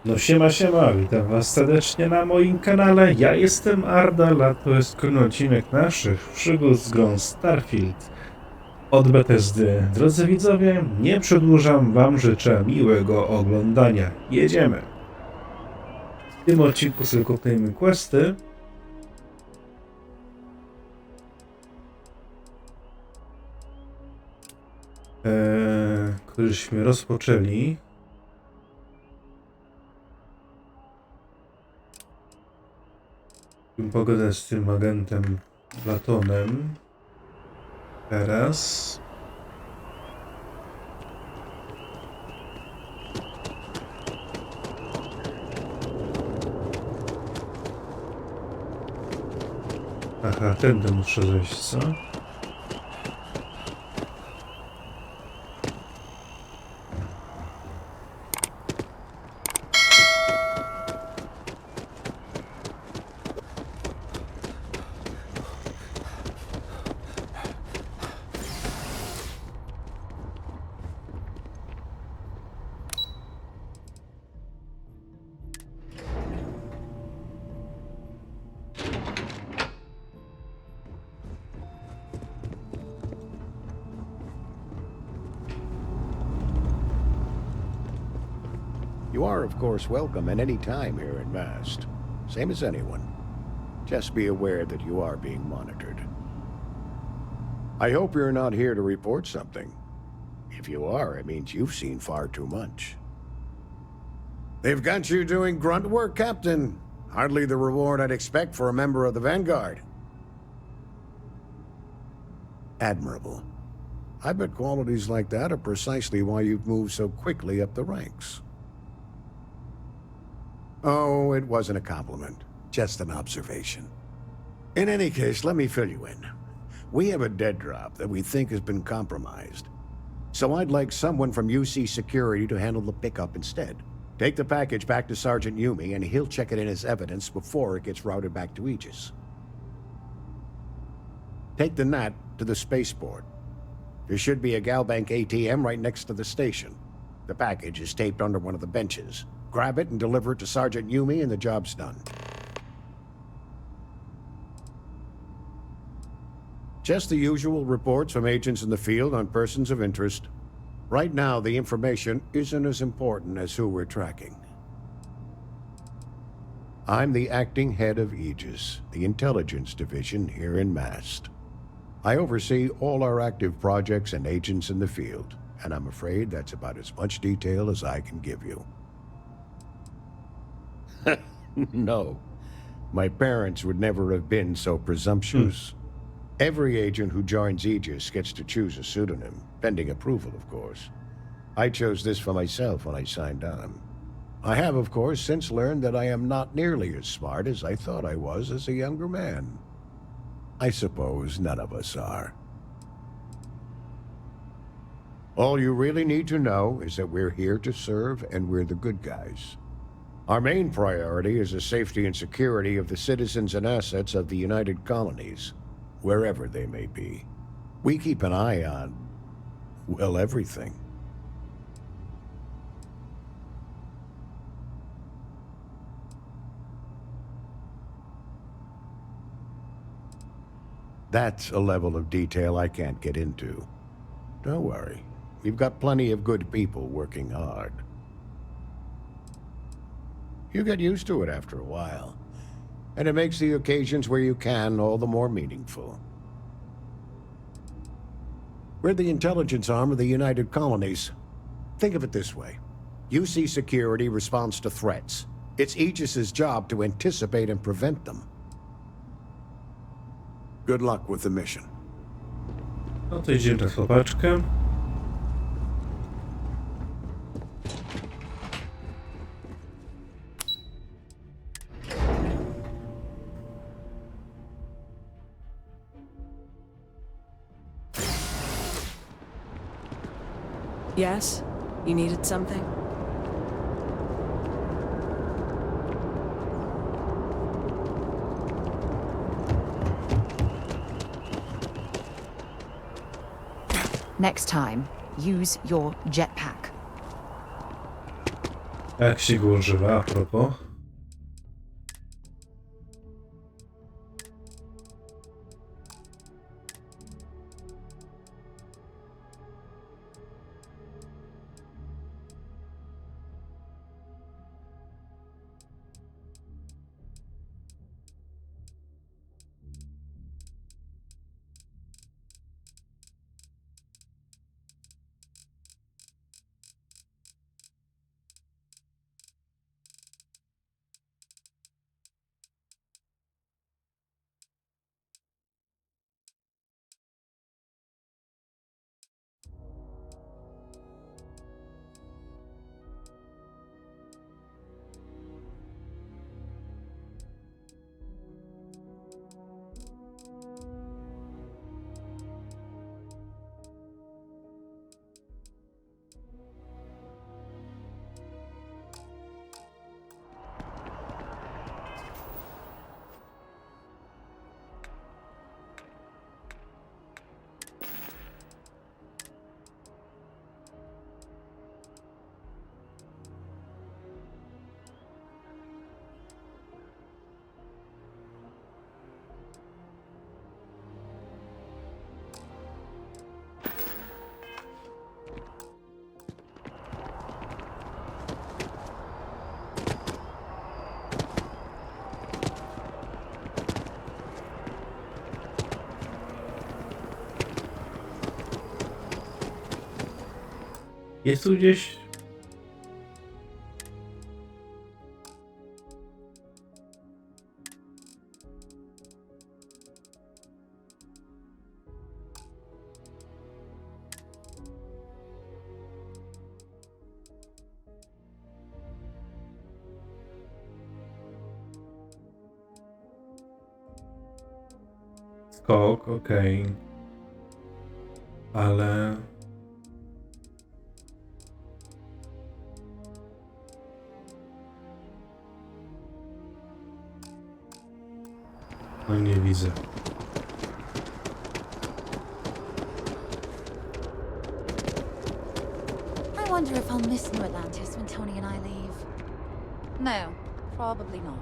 No siema, witam was serdecznie na moim kanale. Ja jestem Ardal, a to jest kolejny odcinek naszych przygód z grą Starfield od Bethesdy. Drodzy widzowie, nie przedłużam, wam życzę miłego oglądania. Jedziemy! W tym odcinku sobie kupujemy questy. Któreśmy rozpoczęli. Pogodę z tym agentem Platonem. Teraz. Aha, tędy muszę zejść, co? You are, of course, welcome at any time here in Mast, same as anyone. Just be aware that you are being monitored. I hope you're not here to report something. If you are, it means you've seen far too much. They've got you doing grunt work, Captain. Hardly the reward I'd expect for a member of the Vanguard. Admirable. I bet qualities like that are precisely why you've moved so quickly up the ranks. Oh, it wasn't a compliment, just an observation. In any case, let me fill you in. We have a dead drop that we think has been compromised. So I'd like someone from UC Security to handle the pickup instead. Take the package back to Sergeant Yumi and he'll check it in as evidence before it gets routed back to Aegis. Take the NAT to the spaceport. There should be a Galbank ATM right next to the station. The package is taped under one of the benches. Grab it and deliver it to Sergeant Yumi and the job's done. Just the usual reports from agents in the field on persons of interest. Right now, the information isn't as important as who we're tracking. I'm the acting head of Aegis, the intelligence division here in Mast. I oversee all our active projects and agents in the field, and I'm afraid that's about as much detail as I can give you. No. My parents would never have been so presumptuous. Every agent who joins Aegis gets to choose a pseudonym, pending approval, of course. I chose this for myself when I signed on. I have, of course, since learned that I am not nearly as smart as I thought I was as a younger man. I suppose none of us are. All you really need to know is that we're here to serve and we're the good guys. Our main priority is the safety and security of the citizens and assets of the United Colonies, wherever they may be. We keep an eye on, well, everything. That's a level of detail I can't get into. Don't worry, we've got plenty of good people working hard. You get used to it after a while, and it makes the occasions where you can all the more meaningful. We're the intelligence arm of the United Colonies. Think of it this way. UC Security responds to threats. It's Aegis's job to anticipate and prevent them. Good luck with the mission. No to idziemy na chłopaczkę. Yes? You needed something? Next time, use your jetpack. Jak się go używa, a propos? Jest tu gdzieś... Skok, okej. Ale... No nie widzę. I wonder if I'll miss New Atlantis when Tony and I leave. No, probably not.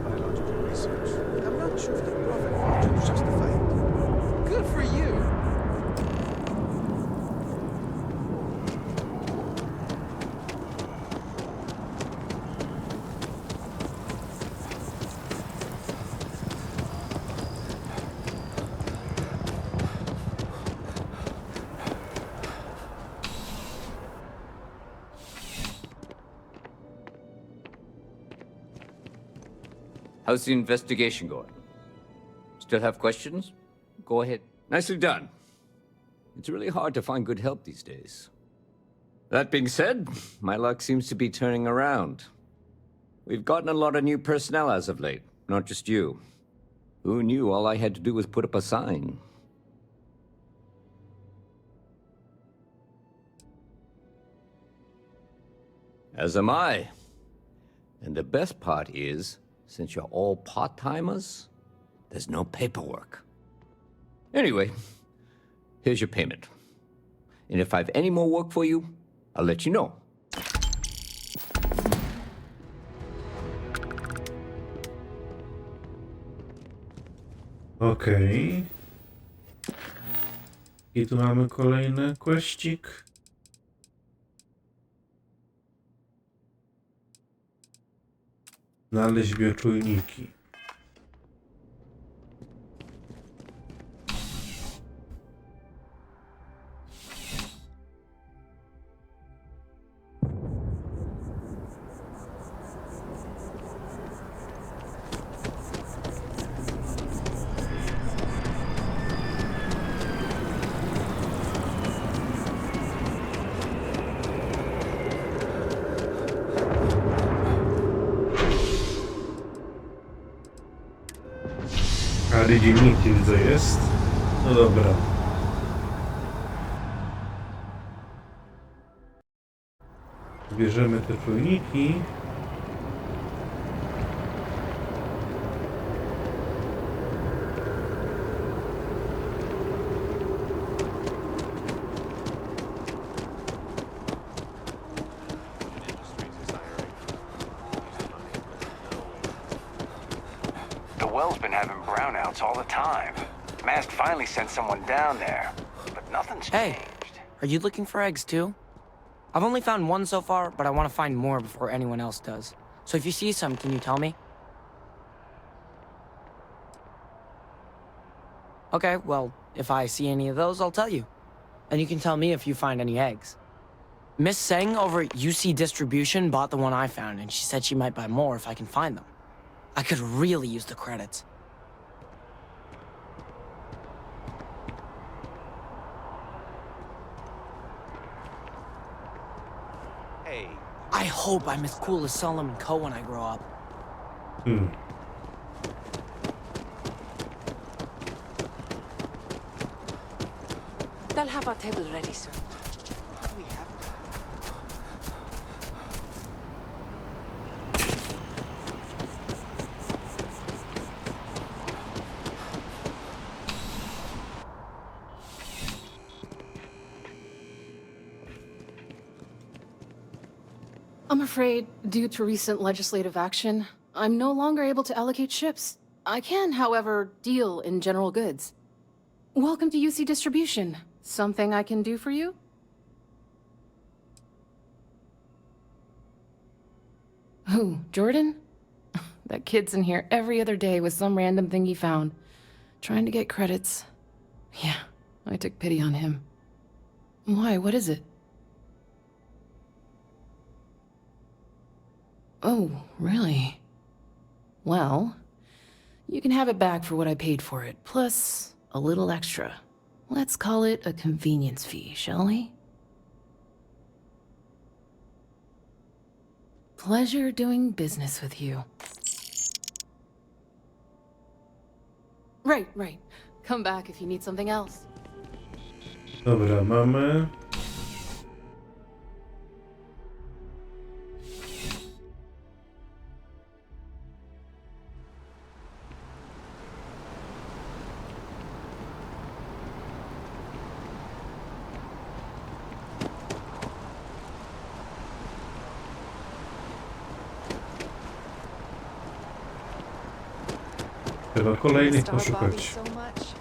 Biological research. I'm not sure if the profit margin is justified. Good for you! How's the investigation going? Still have questions? Go ahead. Nicely done. It's really hard to find good help these days. That being said, my luck seems to be turning around. We've gotten a lot of new personnel as of late, not just you. Who knew all I had to do was put up a sign? As am I. And the best part is, since you're all part-timers, there's no paperwork. Anyway, here's your payment. And if I have any more work for you, I'll let you know. Okej. I tu mamy kolejny questik. Znaleźć bioczujniki. Ale dziennik widzę jest. No dobra. Zbierzemy te czujniki. The well's been having brownouts all the time. Mask finally sent someone down there, but nothing's Hey, changed. are you looking for eggs too? I've only found one so far, but I want to find more before anyone else does. So if you see some, can you tell me? Okay, well, if I see any of those, I'll tell you. And you can tell me if you find any eggs. Miss Seng over at UC Distribution bought the one I found, and she said she might buy more if I can find them. I could really use the credits. Hey, I hope I'm as cool as Solomon Coe when I grow up. They'll have our table ready soon. We have. I'm afraid, due to recent legislative action, I'm no longer able to allocate ships. I can, however, deal in general goods. Welcome to UC Distribution. Something I can do for you? Who, Jordan? That kid's in here every other day with some random thing he found, trying to get credits. Yeah, I took pity on him. Why, what is it? Oh, really? Well, you can have it back for what I paid for it, plus a little extra. Let's call it a convenience fee, shall we? Pleasure doing business with you. Right. Come back if you need something else. Dobra, mamy. Trzeba kolejnych poszukać. So much.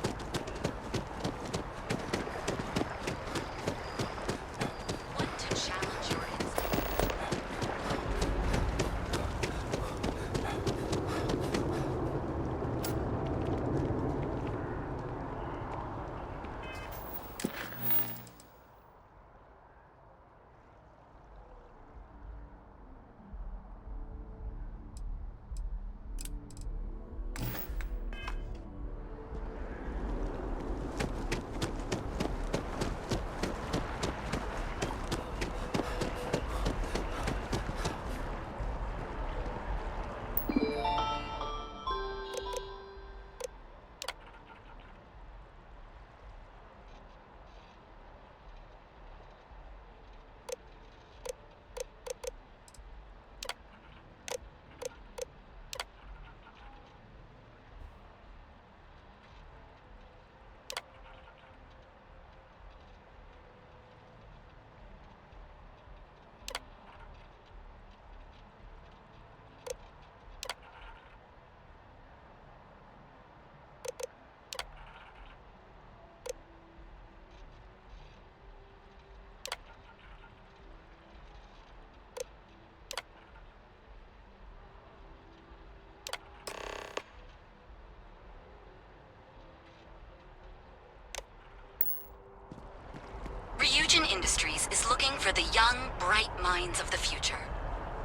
Industries is looking for the young, bright minds of the future.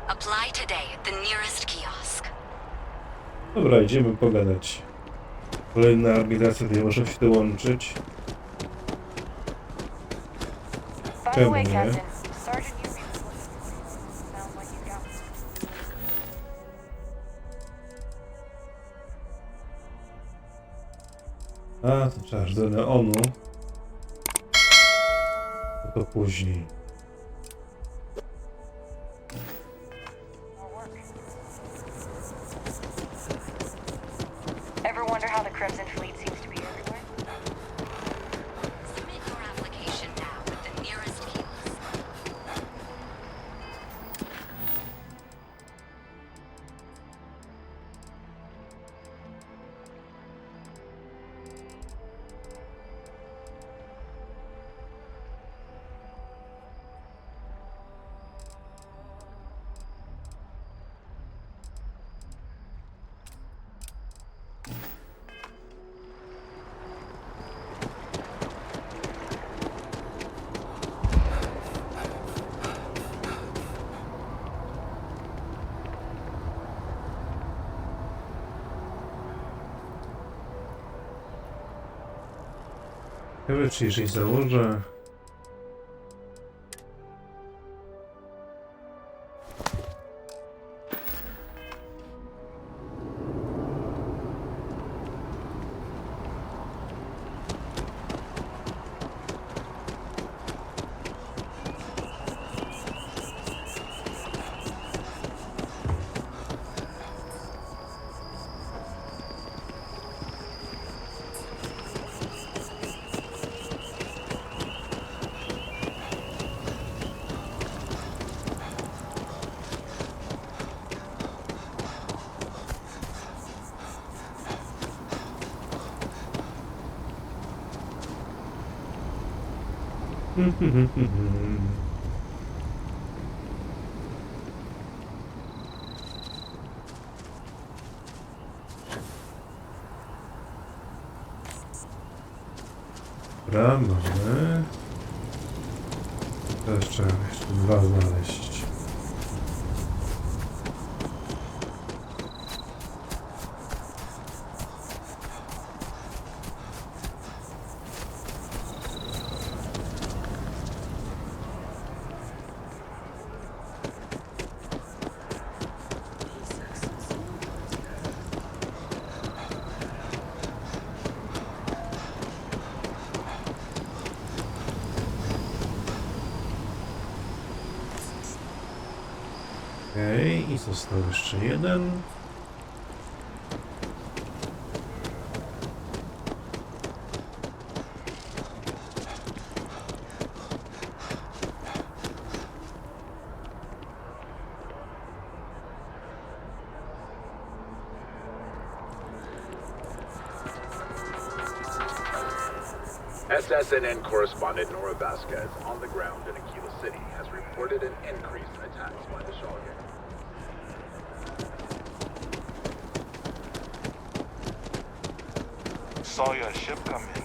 Apply today at the nearest kiosk. Dobra, idziemy pogadać. Kolejna arbitracja, nie może się dołączyć. Czemu nie? A, to trzeba aż do neonu. To później. Ciekawe, czy jeżeli założę... Dobra, mamy. Teraz trzeba jeszcze dwa znaleźć. Okej, i został jeszcze jeden. SSNN correspondent Nora Vasquez on the ground in Aquila City has reported an increase in attacks by the Shawgan. Saw your ship come in.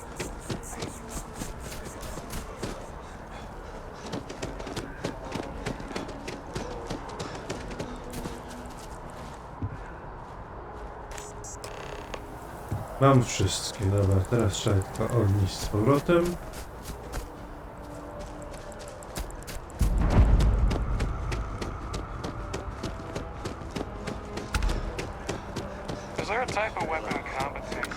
Mam wszystkie, dobra, teraz trzeba tylko odnieść z powrotem. Is there a type of weapon competent?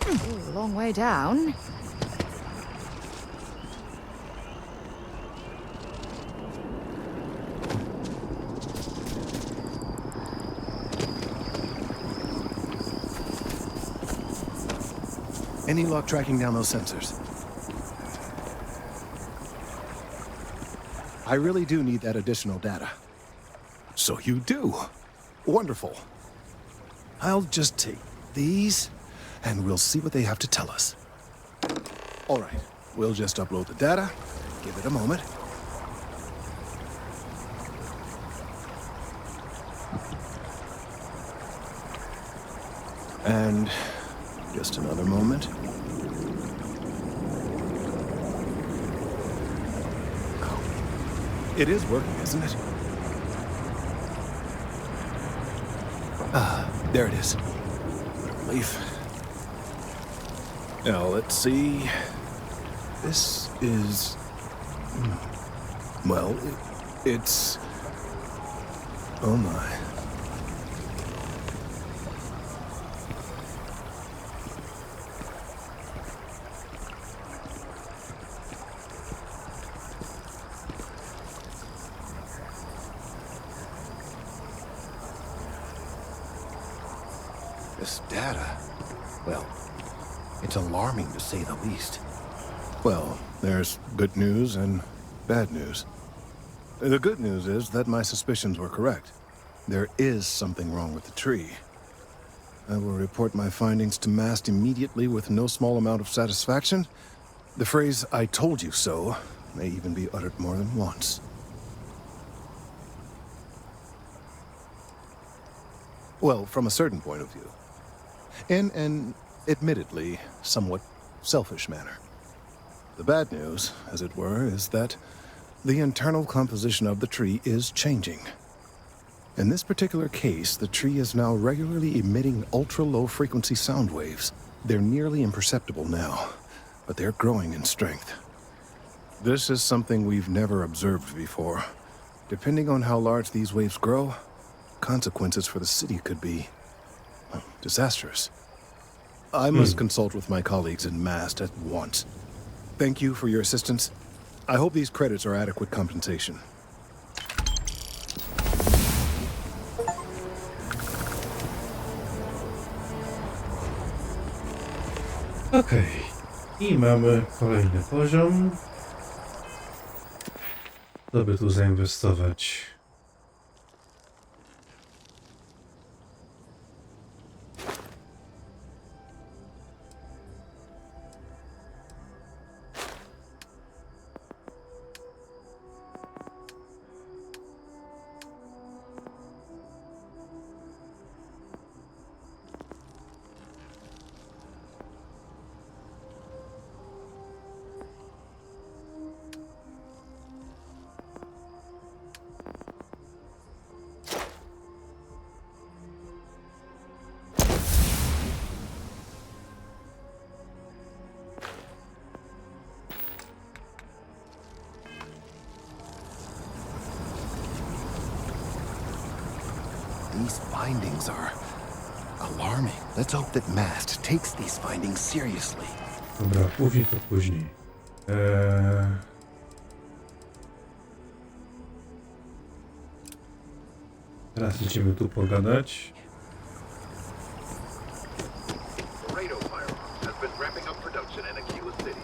Ooh, long way down. Any luck tracking down those sensors? I really do need that additional data. So you do. Wonderful. I'll just take these, and we'll see what they have to tell us. All right, we'll just upload the data. Give it a moment. And just another moment. Oh, it is working, isn't it? Ah, there it is. What a relief. Now, let's see. This is... Well, it's... Oh my. This data, well, it's alarming to say the least. Well, there's good news and bad news. The good news is that my suspicions were correct. There is something wrong with the tree. I will report my findings to MAST immediately with no small amount of satisfaction. The phrase, "I told you so," may even be uttered more than once. Well, from a certain point of view. In an, admittedly, somewhat selfish manner. The bad news, as it were, is that the internal composition of the tree is changing. In this particular case, the tree is now regularly emitting ultra-low frequency sound waves. They're nearly imperceptible now, but they're growing in strength. This is something we've never observed before. Depending on how large these waves grow, consequences for the city could be disastrous. I must consult with my colleagues in MAST at once. Thank you for your assistance. I hope these credits are adequate compensation. Okej. I mamy kolejny poziom. Co by tu zainwestować? These findings are alarming. Let's hope that MAST takes these findings seriously. Dobra, później to później. Teraz idziemy tu pogadać. has been ramping up production in Aquila City.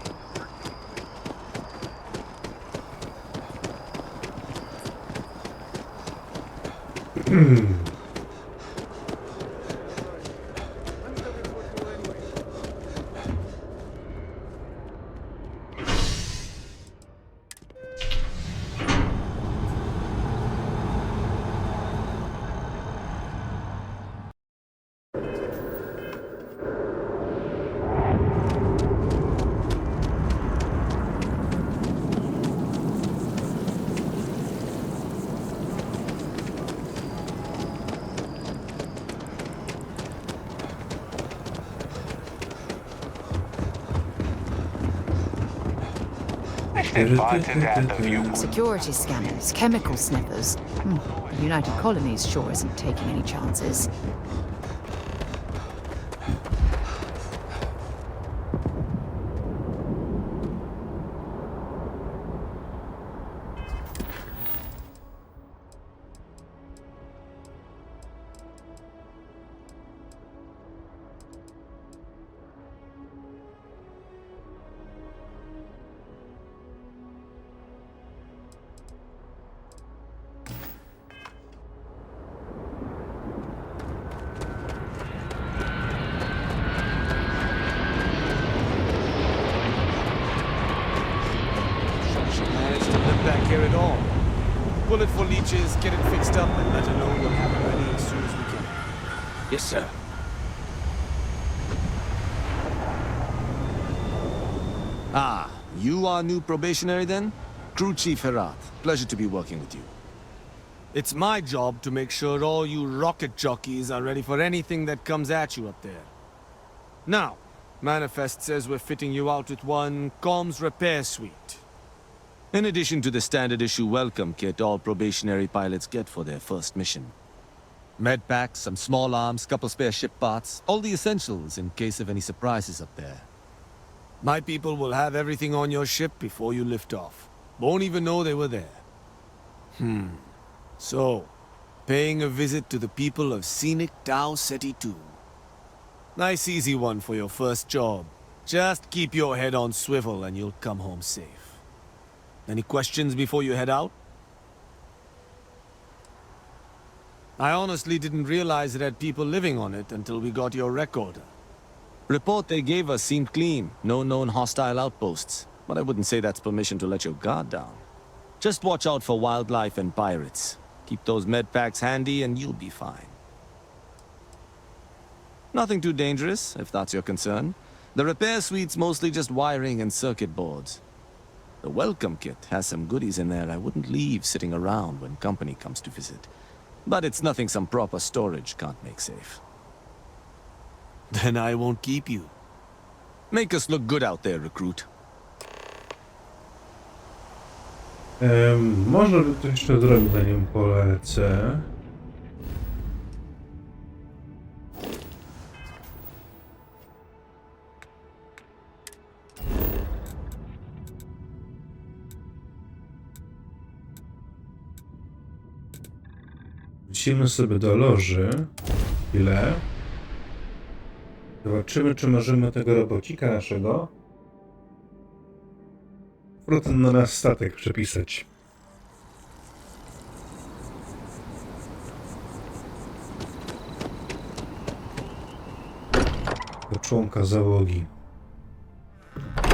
Security scanners, chemical sniffers. The United Colonies sure isn't taking any chances. Back here at all. Bullet for leeches, get it fixed up, and let her know we'll have it ready as soon as we can. Yes, sir. Ah, you are new probationary then? Crew Chief Herat. Pleasure to be working with you. It's my job to make sure all you rocket jockeys are ready for anything that comes at you up there. Now, Manifest says we're fitting you out with one comms repair suite. In addition to the standard issue welcome kit all probationary pilots get for their first mission. Med packs, some small arms, couple spare ship parts, all the essentials in case of any surprises up there. My people will have everything on your ship before you lift off. Won't even know they were there. So, paying a visit to the people of scenic Tau Ceti II. Nice easy one for your first job. Just keep your head on swivel and you'll come home safe. Any questions before you head out? I honestly didn't realize it had people living on it until we got your recorder. Report they gave us seemed clean. No known hostile outposts. But I wouldn't say that's permission to let your guard down. Just watch out for wildlife and pirates. Keep those med packs handy and you'll be fine. Nothing too dangerous, if that's your concern. The repair suite's mostly just wiring and circuit boards. The welcome kit has some goodies in there I wouldn't leave sitting around when company comes to visit. But it's nothing some proper storage can't make safe. Then I won't keep you. Make us look good out there, recruit. Może by to jeszcze zrobił, zanim polecę. Wrócimy sobie do loży. Chwilę. Zobaczymy, czy możemy tego robocika naszego na nasz statek przepisać. Do członka załogi.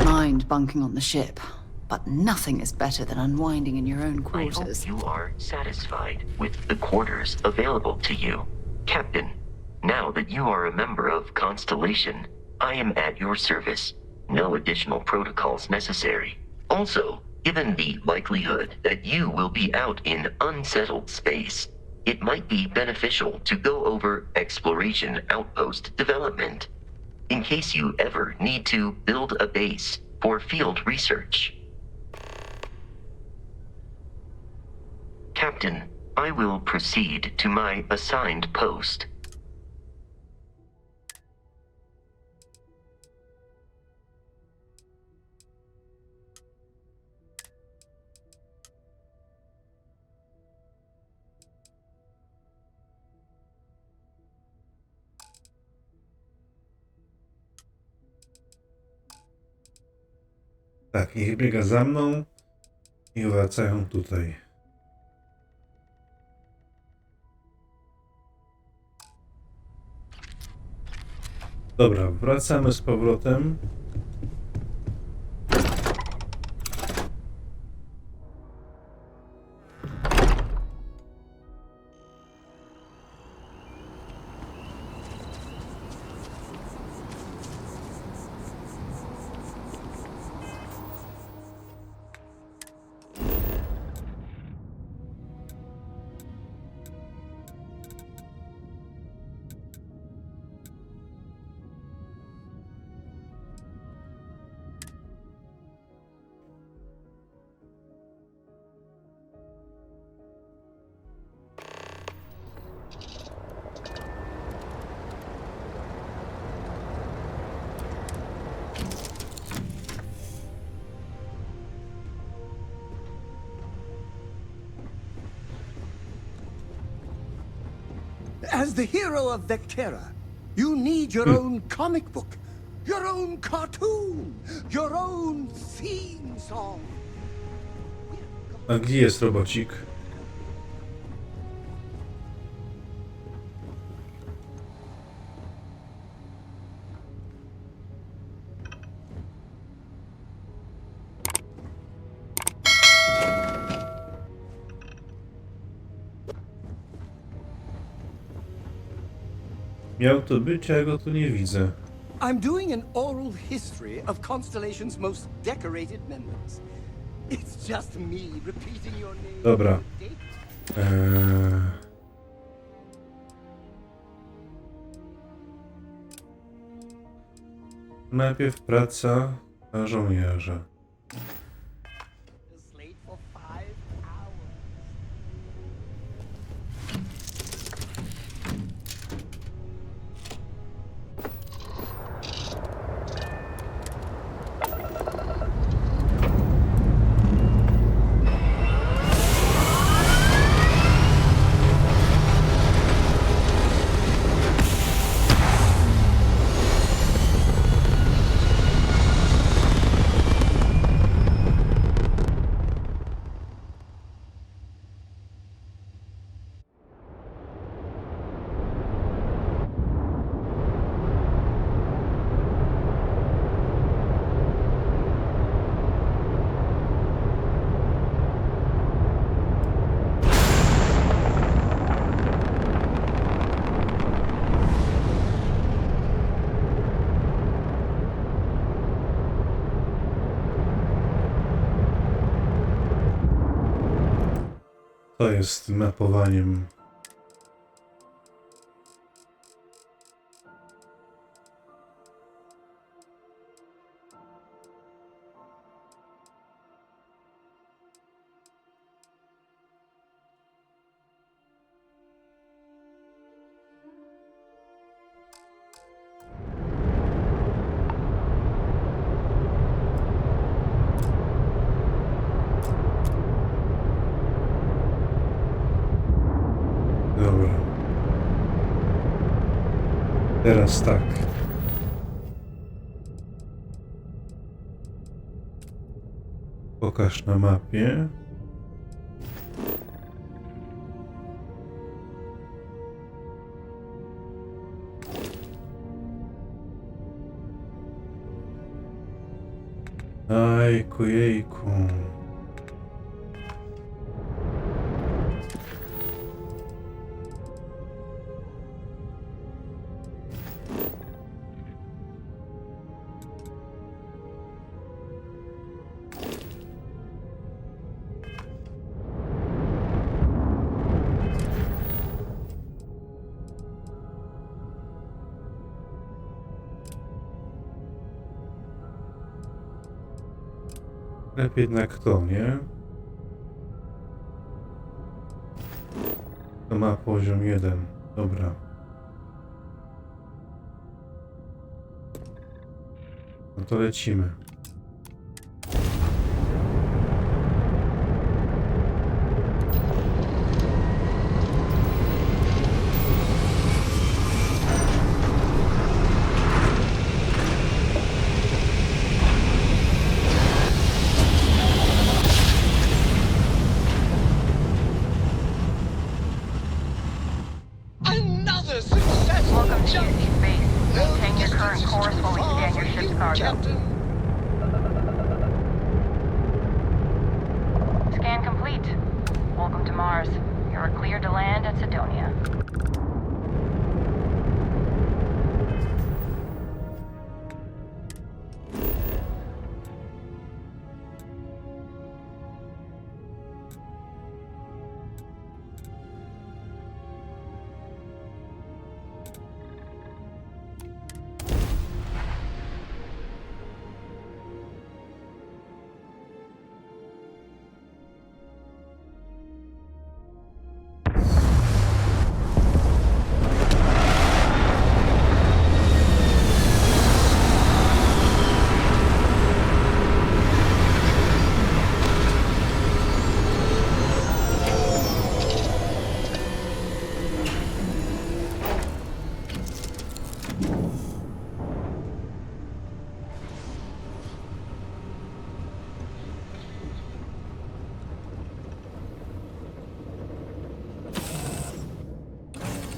Mind bunking on the ship, but nothing is better than unwinding in your own quarters. I hope you are satisfied with the quarters available to you. Captain, now that you are a member of Constellation, I am at your service. No additional protocols necessary. Also, given the likelihood that you will be out in unsettled space, it might be beneficial to go over exploration outpost development, in case you ever need to build a base for field research. Captain, I will proceed to my assigned post. Tak, niech biega za mną i wracają tutaj. Dobra, wracamy z powrotem. As the hero of Vectera, you need your own comic book, your own cartoon, your own theme song. A gdzie jest robocik? Miał to być, a ja go tu nie widzę. I'm doing an oral history of Constellation's most decorated members. It's just me repeating your name. Dobra. Najpierw praca na żołnierza. To jest mapowaniem. Dobra. Teraz tak. Pokaż na mapie. Ajku, jejku. Lepiej jednak to, nie? To ma poziom 1. Dobra. No to lecimy. Scan complete. Welcome to Mars. You're clear to land at Sidonia.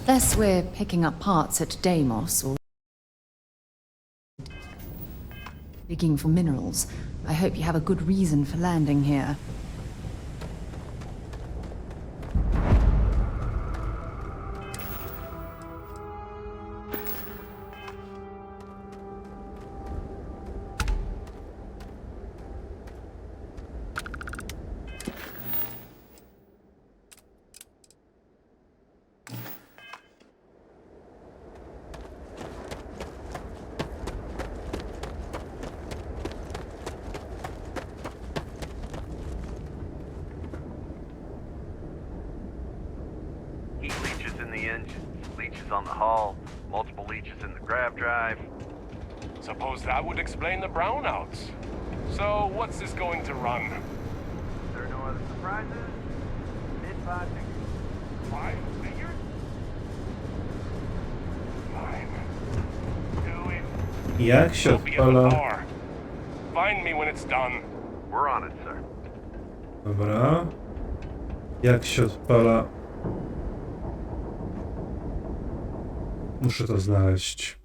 Unless we're picking up parts at Deimos or digging for minerals, I hope you have a good reason for landing here. On the hull, multiple leeches in the grav drive. Suppose that would explain the brownouts. So, what's this going to run? There are no other surprises? Mid-5 figures. 5 figures? Fine. Do it. Jak się odpala? Find me when it's done. We're on it, sir. Dobra. Jak się odpala? Muszę to znaleźć.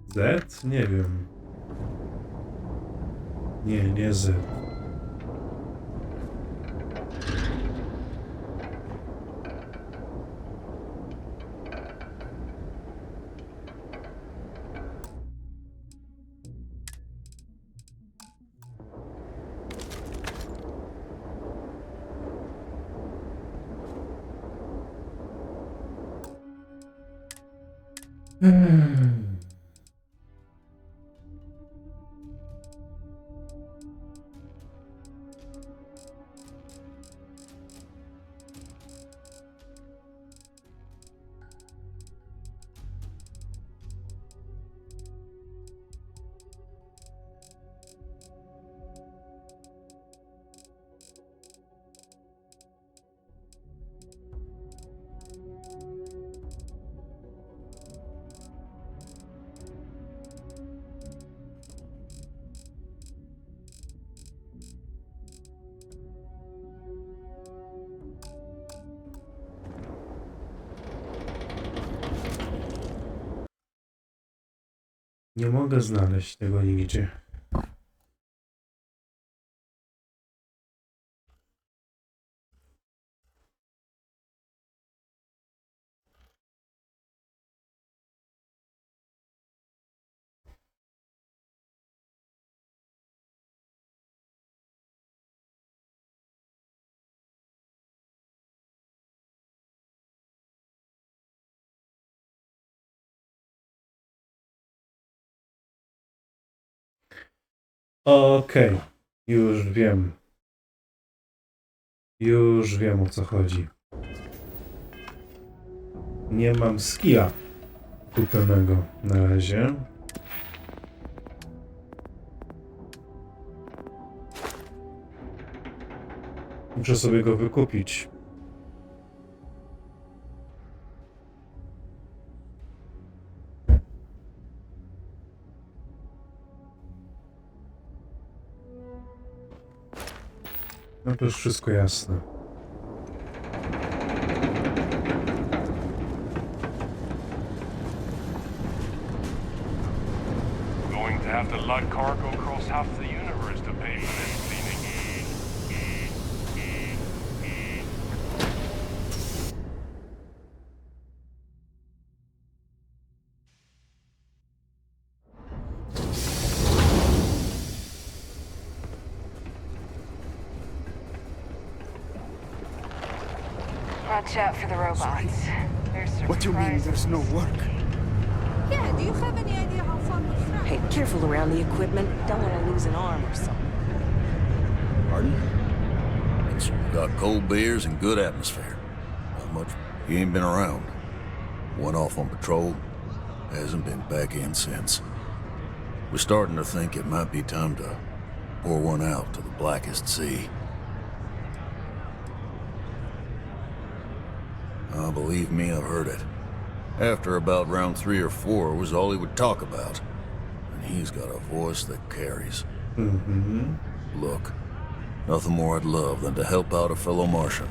Z? Nie wiem. Nie Z. Nie mogę znaleźć tego nigdzie. Okej, już wiem. Już wiem, o co chodzi. Nie mam skilla kupionego na razie. Muszę sobie go wykupić. No to już wszystko jasne. Going to have to lug cargo across half the universe to pay for this cleaning. Watch out for the robots. What do you mean there's no work? Yeah, do you have any idea how fun was that? Hey, careful around the equipment. Don't want to lose an arm or something. Pardon? It's got cold beers and good atmosphere. Not much. He ain't been around. Went off on patrol. Hasn't been back in since. We're starting to think it might be time to pour one out to the blackest sea. Believe me, I've heard it. After about round 3 or 4 was all he would talk about. And he's got a voice that carries. Look, nothing more I'd love than to help out a fellow Martian.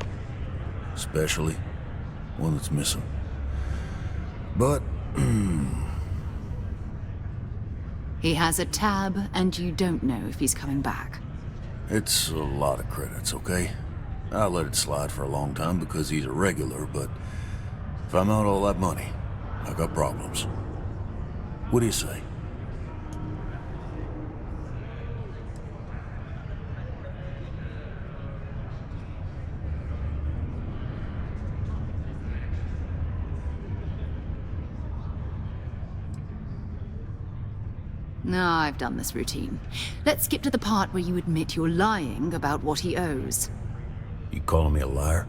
Especially one that's missing. But, He has a tab, and you don't know if he's coming back. it's a lot of credits, okay? I let it slide for a long time because he's a regular, but if I'm out all that money, I got problems. What do you say? No, I've done this routine. Let's skip to the part where you admit you're lying about what he owes. You calling me a liar?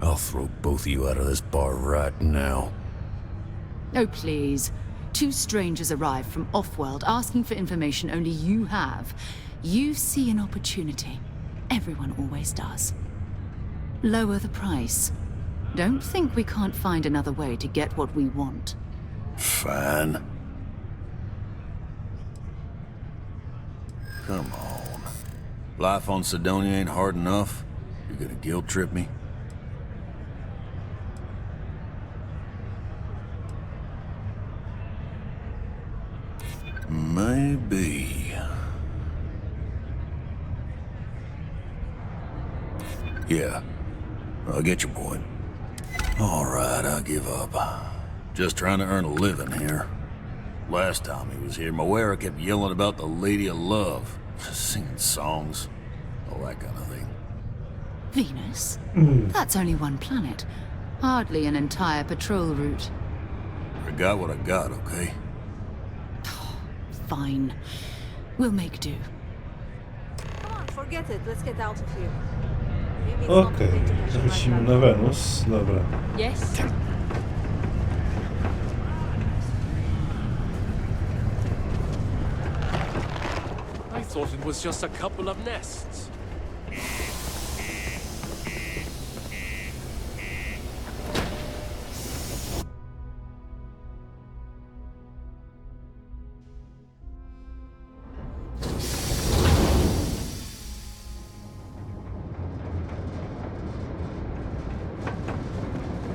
I'll throw both of you out of this bar right now. Oh, please. 2 strangers arrive from off-world asking for information only you have. You see an opportunity. Everyone always does. Lower the price. Don't think we can't find another way to get what we want. Fine. Come on. Life on Sidonia ain't hard enough. You're gonna guilt trip me? Maybe. Yeah, I get your point. All right, I give up. Just trying to earn a living here. Last time he was here, Moira kept yelling about the Lady of Love, singing songs, all that kind of thing. Venus? That's only one planet. Hardly an entire patrol route. I got what I got, okay? Fine. We'll make do. Come on, forget it. Let's get out of here. Maybe it's not Okej, okay to catch a wrócimy night na ride. Wenus. Dobra. Yes. I thought it was just a couple of nests.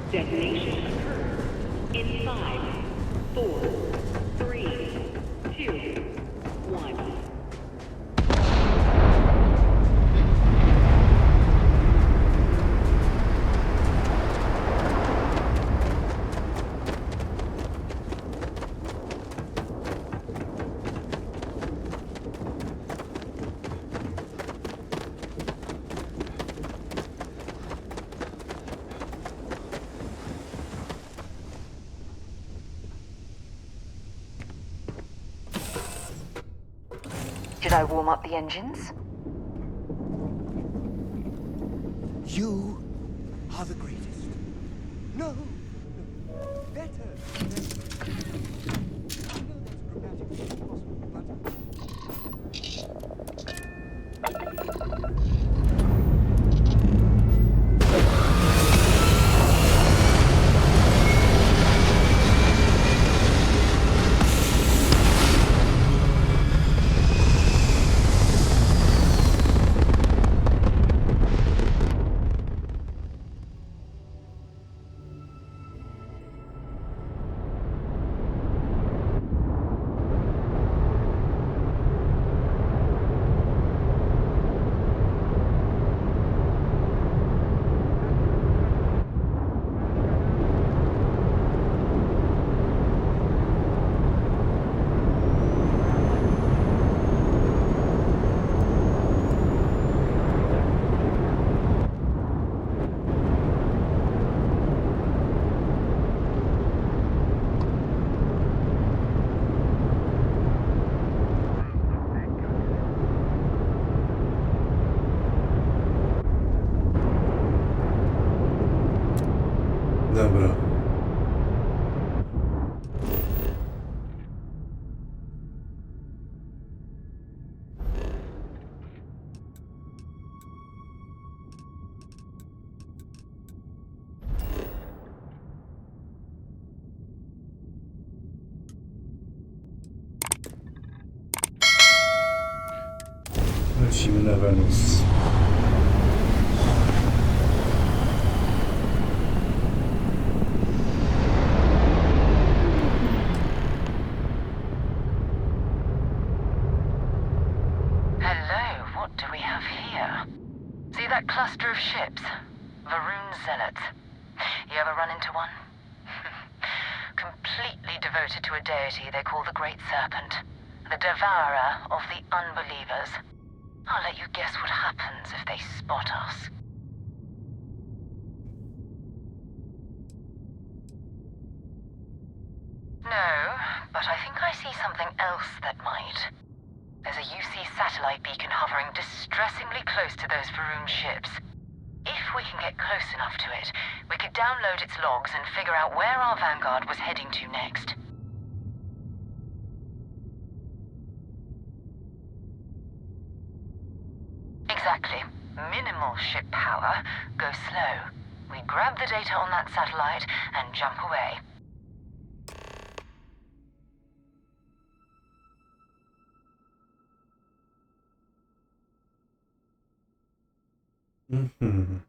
Detonation occurs in 5, 4, 3, 2, 1. Did I warm up the engines? You are the greatest. No, better. Dobra. Lecimy na Wenus. See that cluster of ships? Varun Zealots. You ever run into one? Completely devoted to a deity they call the Great Serpent. The devourer of the unbelievers. I'll let you guess what happens if they spot us. No, but I think I see something else that might. There's a UC satellite beacon hovering distressingly close to those Varun ships. If we can get close enough to it, we could download its logs and figure out where our vanguard was heading to next. Exactly. Minimal ship power. Go slow. We grab the data on that satellite and jump away. Mhm.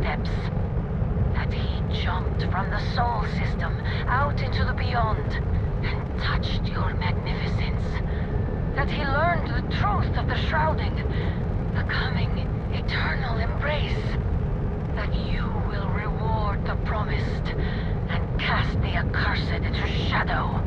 steps. That he jumped from the Sol system out into the beyond and touched your magnificence. That he learned the truth of the shrouding, the coming eternal embrace. That you will reward the promised and cast the accursed into shadow.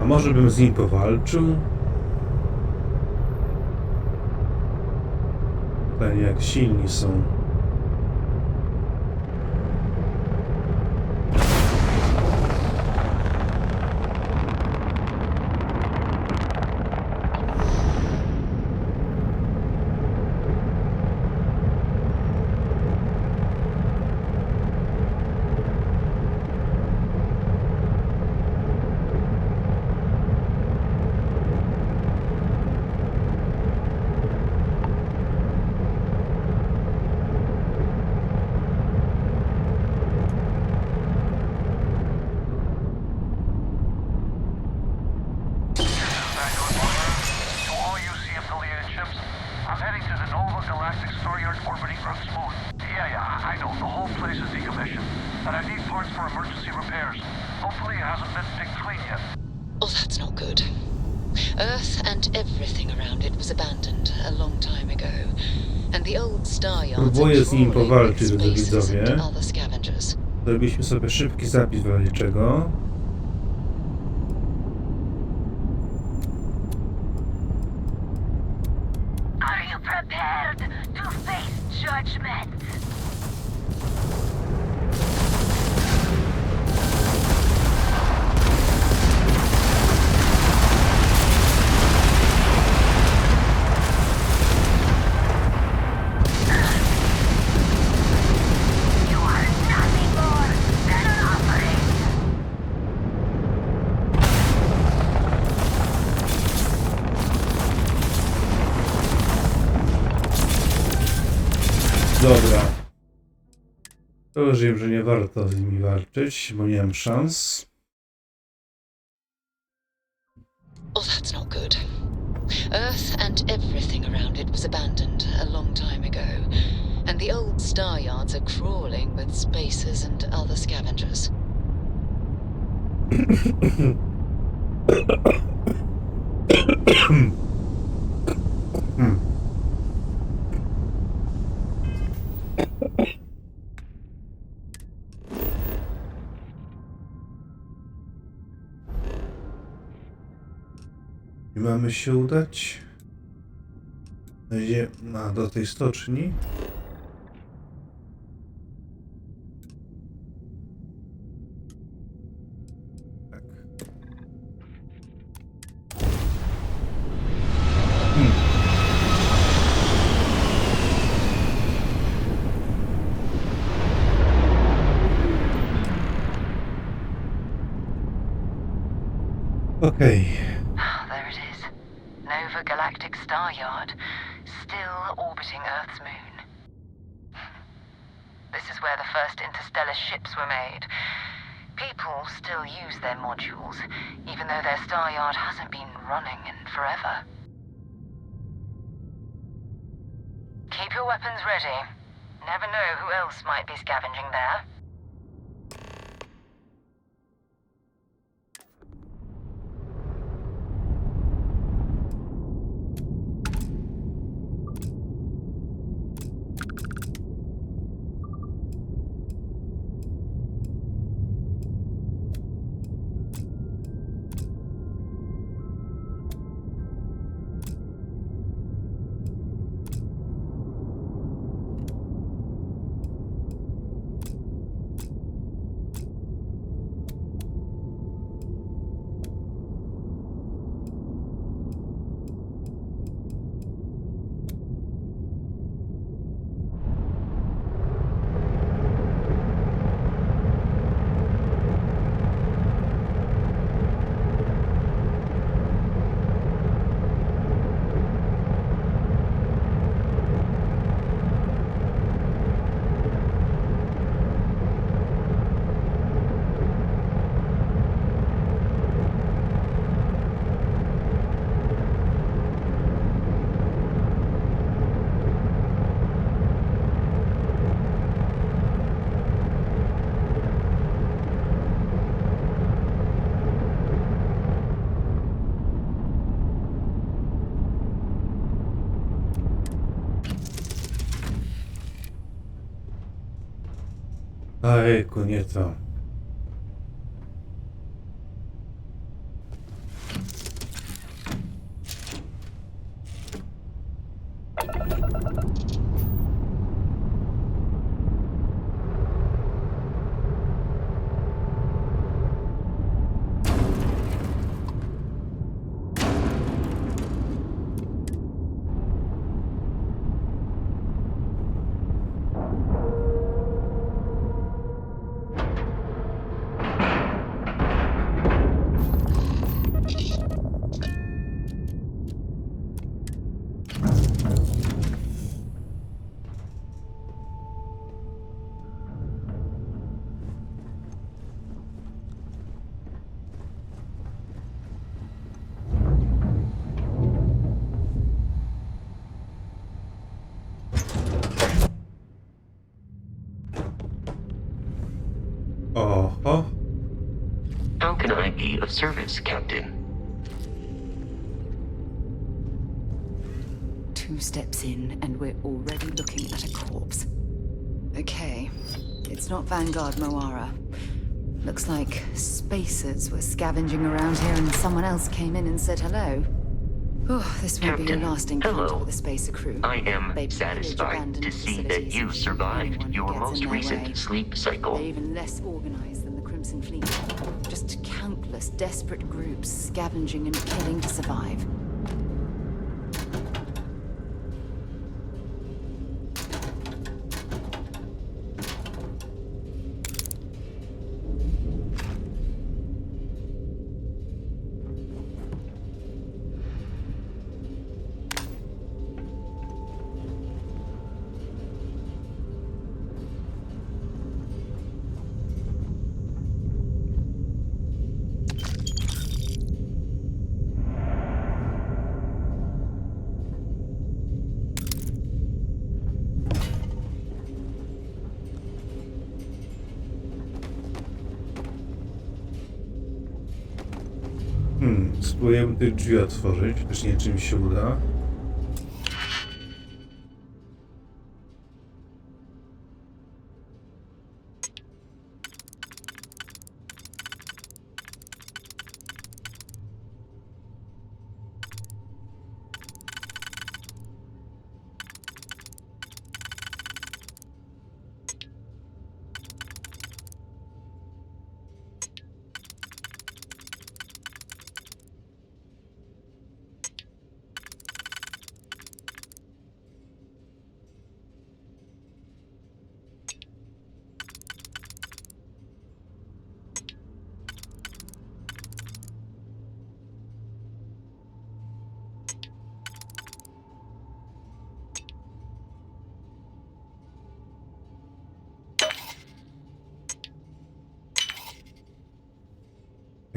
A może bym z nim powalczył? Pytanie, jak silni są. Oh, that's not good. Earth and everything around it was abandoned a long time ago, and the old star yards Próbuję z nim powalczyć, drodzy spaces widzowie. and other scavengers. Zrobiliśmy sobie szybki zapis wydawniczego. Are you prepared to face judgment? Dobra. To już wiem, że nie warto z nimi walczyć, bo nie mam szans. Oh, that's not good. Earth and everything around it was abandoned a long time ago, and the old star yards are crawling with spacers and other scavengers. I mamy się udać do tej stoczni. Tak. Okej. a galactic star yard, still orbiting Earth's moon. This is where the first interstellar ships were made. People still use their modules, even though their star yard hasn't been running in forever. Keep your weapons ready. Never know who else might be scavenging there. Ojku, nie to. Oho. How can I be of service, Captain? 2 steps in, and we're already looking at a corpse. Okay, it's not Vanguard Moara. Looks like spacers were scavenging around here and someone else came in and said hello. Oh, this won't be your last encounter with a spacer crew. I am They satisfied to see that you survived your most recent sleep cycle. They're even less organized than the Crimson Fleet. Just countless desperate groups scavenging and killing to survive. Spróbujemy te drzwi otworzyć, też nie wiem, czy mi się uda.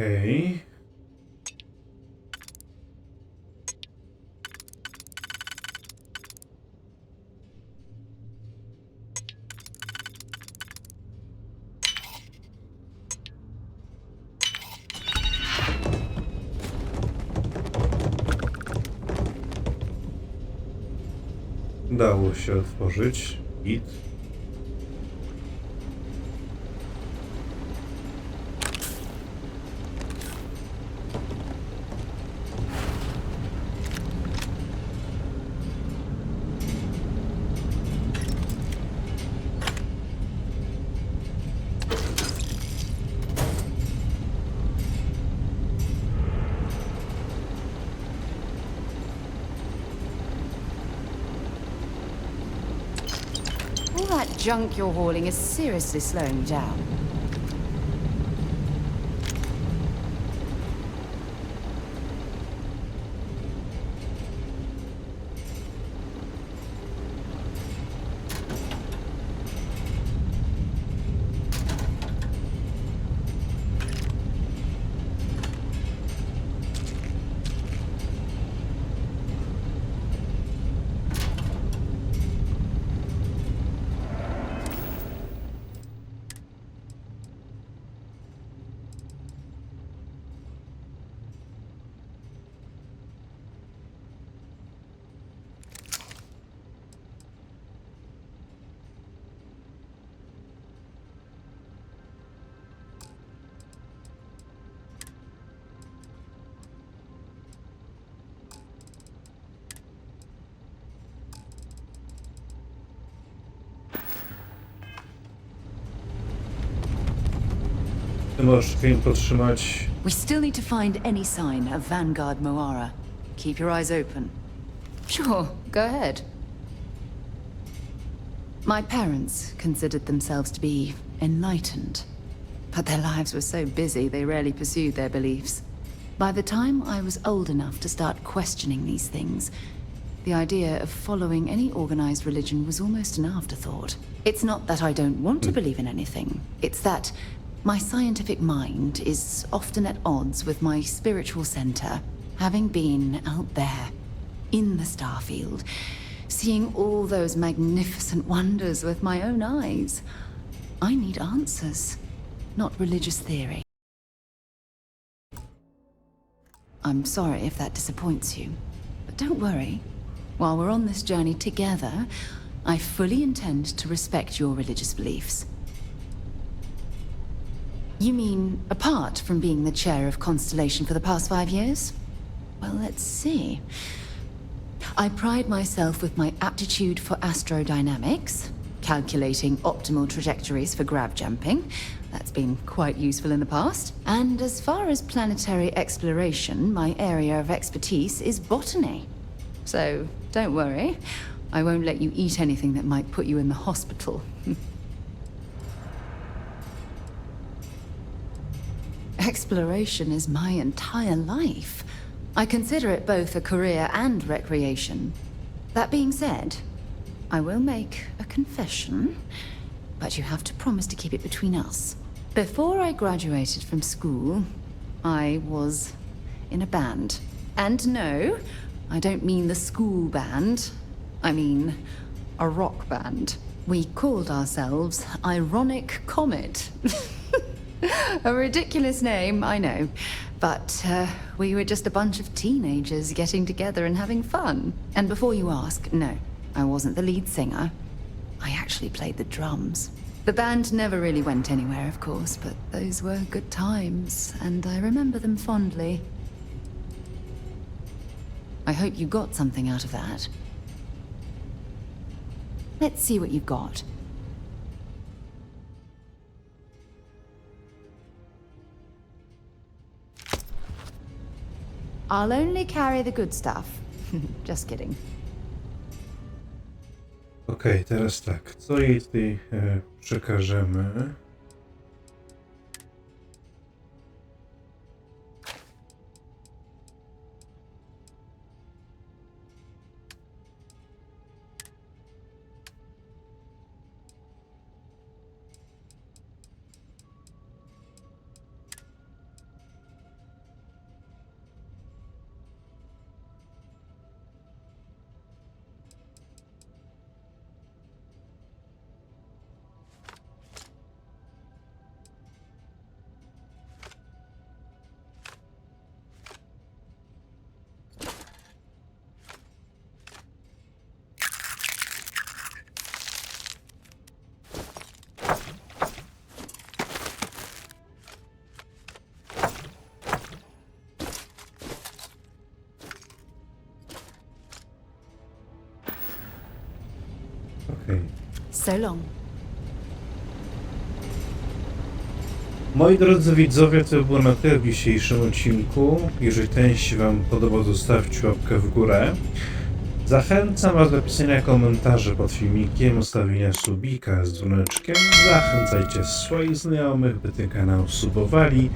Okej. Udało się otworzyć. Git. All that junk you're hauling is seriously slowing you down. Ty możesz im podtrzymać. We still need to find any sign of Vanguard Moara. Keep your eyes open. Sure, go ahead. My parents considered themselves to be enlightened, but their lives were so busy they rarely pursued their beliefs. By the time I was old enough to start questioning these things, the idea of following any organized religion was almost an afterthought. It's not that I don't want to believe in anything, it's that my scientific mind is often at odds with my spiritual center, having been out there, in the Starfield, seeing all those magnificent wonders with my own eyes. I need answers, not religious theory. I'm sorry if that disappoints you, but don't worry. While we're on this journey together, I fully intend to respect your religious beliefs. You mean, apart from being the chair of Constellation for the past 5 years? Well, let's see. I pride myself with my aptitude for astrodynamics, calculating optimal trajectories for grav jumping. That's been quite useful in the past. And as far as planetary exploration, my area of expertise is botany. So, don't worry. I won't let you eat anything that might put you in the hospital. Exploration is my entire life. I consider it both a career and recreation. That being said, I will make a confession, but you have to promise to keep it between us. Before I graduated from school, I was in a band. And no, I don't mean the school band. I mean a rock band. We called ourselves Ironic Comet. A ridiculous name, I know. But we were just a bunch of teenagers getting together and having fun. And before you ask, no, I wasn't the lead singer. I actually played the drums. The band never really went anywhere, of course, but those were good times, and I remember them fondly. I hope you got something out of that. Let's see what you've got. I'll only carry the good stuff. Just kidding. Okej, teraz tak. Co jej tutaj przekażemy? So long. Moi drodzy widzowie, to było na tyle w dzisiejszym odcinku. Jeżeli ten się wam podobał, zostawcie łapkę w górę. Zachęcam was do pisania komentarzy pod filmikiem, ustawienia subika z dzwoneczkiem. Zachęcajcie swoich znajomych, by ten kanał subowali.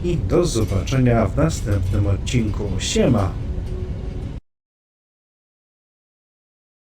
I do zobaczenia w następnym odcinku. Siema!